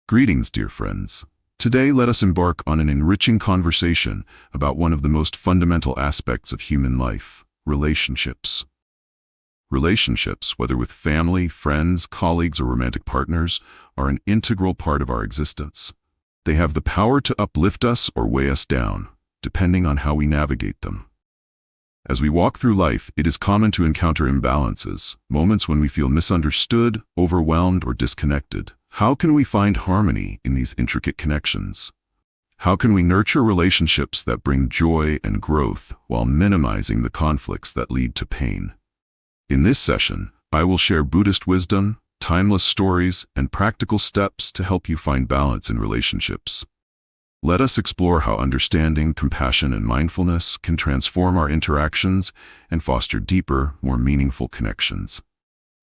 Greetings, dear friends. Today, let us embark on an enriching conversation about one of the most fundamental aspects of human life: relationships. Relationships, whether with family, friends, colleagues, or romantic partners, are an integral part of our existence. They have the power to uplift us or weigh us down, depending on how we navigate them. As we walk through life, it is common to encounter imbalances, moments when we feel misunderstood, overwhelmed, or disconnected. How can we find harmony in these intricate connections? How can we nurture relationships that bring joy and growth while minimizing the conflicts that lead to pain? In this session, I will share Buddhist wisdom, timeless stories, and practical steps to help you find balance in relationships. Let us explore how understanding, compassion, and mindfulness can transform our interactions and foster deeper, more meaningful connections.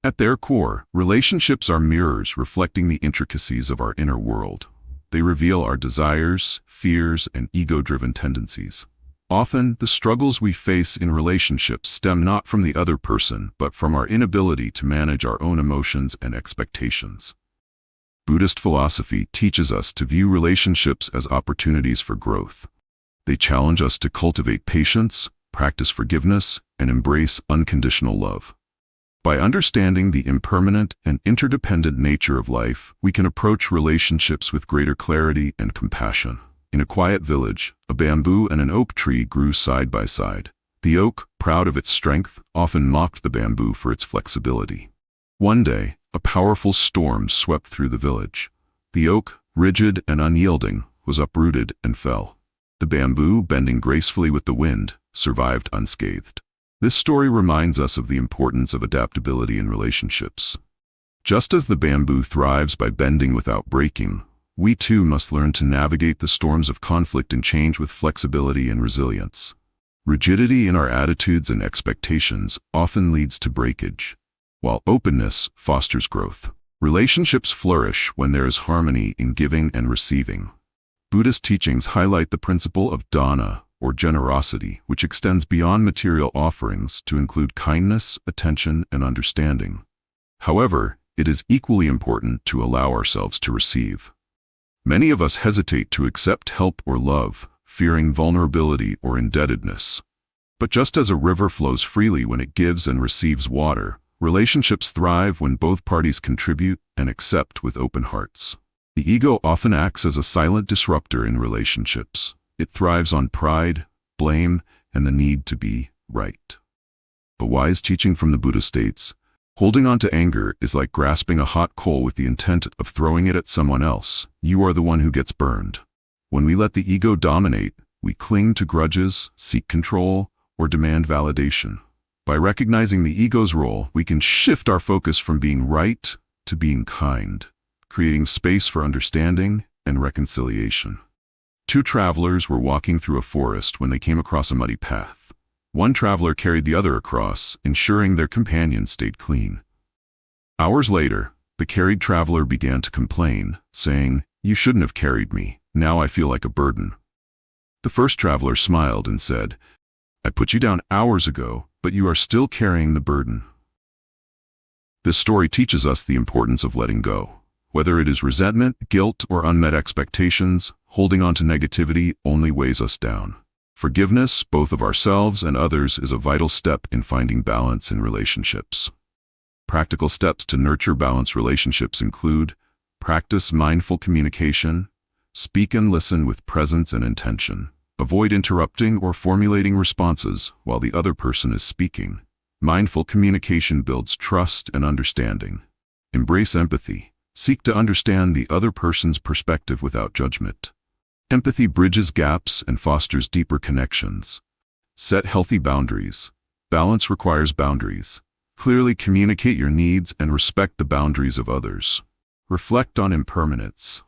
At their core, relationships are mirrors reflecting the intricacies of our inner world. They reveal our desires, fears, and ego-driven tendencies. Often, the struggles we face in relationships stem not from the other person, but from our inability to manage our own emotions and expectations. Buddhist philosophy teaches us to view relationships as opportunities for growth. They challenge us to cultivate patience, practice forgiveness, and embrace unconditional love. By understanding the impermanent and interdependent nature of life, we can approach relationships with greater clarity and compassion. In a quiet village, a bamboo and an oak tree grew side by side. The oak, proud of its strength, often mocked the bamboo for its flexibility. One day, a powerful storm swept through the village. The oak, rigid and unyielding, was uprooted and fell. The bamboo, bending gracefully with the wind, survived unscathed. This story reminds us of the importance of adaptability in relationships. Just as the bamboo thrives by bending without breaking, we too must learn to navigate the storms of conflict and change with flexibility and resilience. Rigidity in our attitudes and expectations often leads to breakage, while openness fosters growth. Relationships flourish when there is harmony in giving and receiving. Buddhist teachings highlight the principle of dana, or generosity, which extends beyond material offerings to include kindness, attention, and understanding. However, it is equally important to allow ourselves to receive. Many of us hesitate to accept help or love, fearing vulnerability or indebtedness. But just as a river flows freely when it gives and receives water, relationships thrive when both parties contribute and accept with open hearts. The ego often acts as a silent disruptor in relationships. It thrives on pride, blame, and the need to be right. A wise teaching from the Buddha states, holding on to anger is like grasping a hot coal with the intent of throwing it at someone else. You are the one who gets burned. When we let the ego dominate, we cling to grudges, seek control, or demand validation. By recognizing the ego's role, we can shift our focus from being right to being kind, creating space for understanding and reconciliation. Two travelers were walking through a forest when they came across a muddy path. One traveler carried the other across, ensuring their companion stayed clean. Hours later, the carried traveler began to complain, saying, "You shouldn't have carried me. Now I feel like a burden." The first traveler smiled and said, "I put you down hours ago, but you are still carrying the burden." This story teaches us the importance of letting go. Whether it is resentment, guilt, or unmet expectations, holding on to negativity only weighs us down. Forgiveness, both of ourselves and others, is a vital step in finding balance in relationships. Practical steps to nurture balanced relationships include: practice mindful communication, speak and listen with presence and intention, avoid interrupting or formulating responses while the other person is speaking. Mindful communication builds trust and understanding. Embrace empathy. Seek to understand the other person's perspective without judgment. Empathy bridges gaps and fosters deeper connections. Set healthy boundaries. Balance requires boundaries. Clearly communicate your needs and respect the boundaries of others. Reflect on impermanence.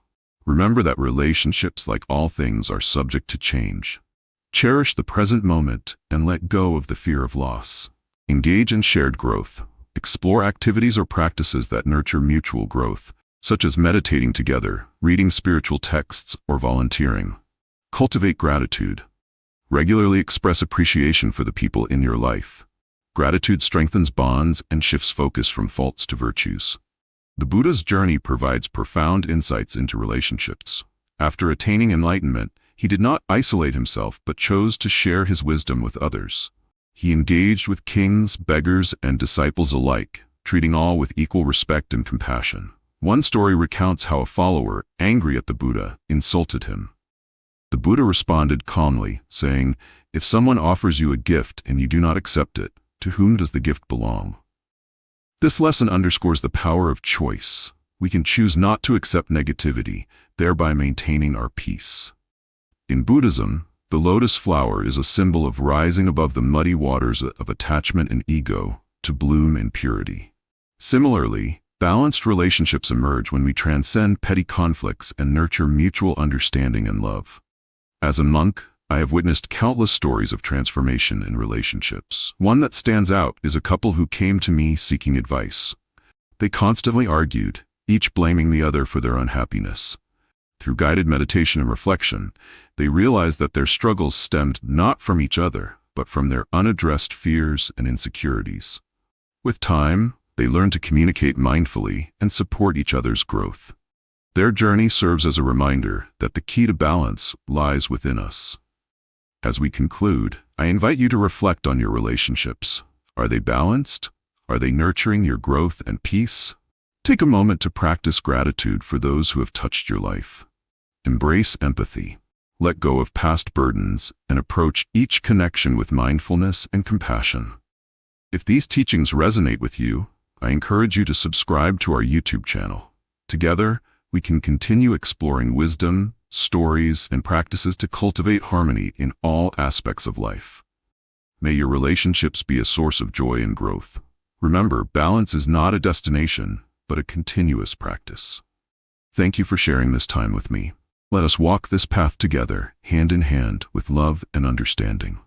Remember that relationships, like all things, are subject to change. Cherish the present moment and let go of the fear of loss. Engage in shared growth. Explore activities or practices that nurture mutual growth, such as meditating together, reading spiritual texts, or volunteering. Cultivate gratitude. Regularly express appreciation for the people in your life. Gratitude strengthens bonds and shifts focus from faults to virtues. The Buddha's journey provides profound insights into relationships. After attaining enlightenment, he did not isolate himself but chose to share his wisdom with others. He engaged with kings, beggars, and disciples alike, treating all with equal respect and compassion. One story recounts how a follower, angry at the Buddha, insulted him. The Buddha responded calmly, saying, "If someone offers you a gift and you do not accept it, to whom does the gift belong?" This lesson underscores the power of choice. We can choose not to accept negativity, thereby maintaining our peace. In Buddhism, the lotus flower is a symbol of rising above the muddy waters of attachment and ego to bloom in purity. Similarly, balanced relationships emerge when we transcend petty conflicts and nurture mutual understanding and love. As a monk, I have witnessed countless stories of transformation in relationships. One that stands out is a couple who came to me seeking advice. They constantly argued, each blaming the other for their unhappiness. Through guided meditation and reflection, they realized that their struggles stemmed not from each other, but from their unaddressed fears and insecurities. With time, they learned to communicate mindfully and support each other's growth. Their journey serves as a reminder that the key to balance lies within us. As we conclude, I invite you to reflect on your relationships. Are they balanced? Are they nurturing your growth and peace? Take a moment to practice gratitude for those who have touched your life. Embrace empathy. Let go of past burdens and approach each connection with mindfulness and compassion. If these teachings resonate with you, I encourage you to subscribe to our YouTube channel. Together, we can continue exploring wisdom, stories, and practices to cultivate harmony in all aspects of life. May your relationships be a source of joy and growth. Remember, balance is not a destination, but a continuous practice. Thank you for sharing this time with me. Let us walk this path together, hand in hand, with love and understanding.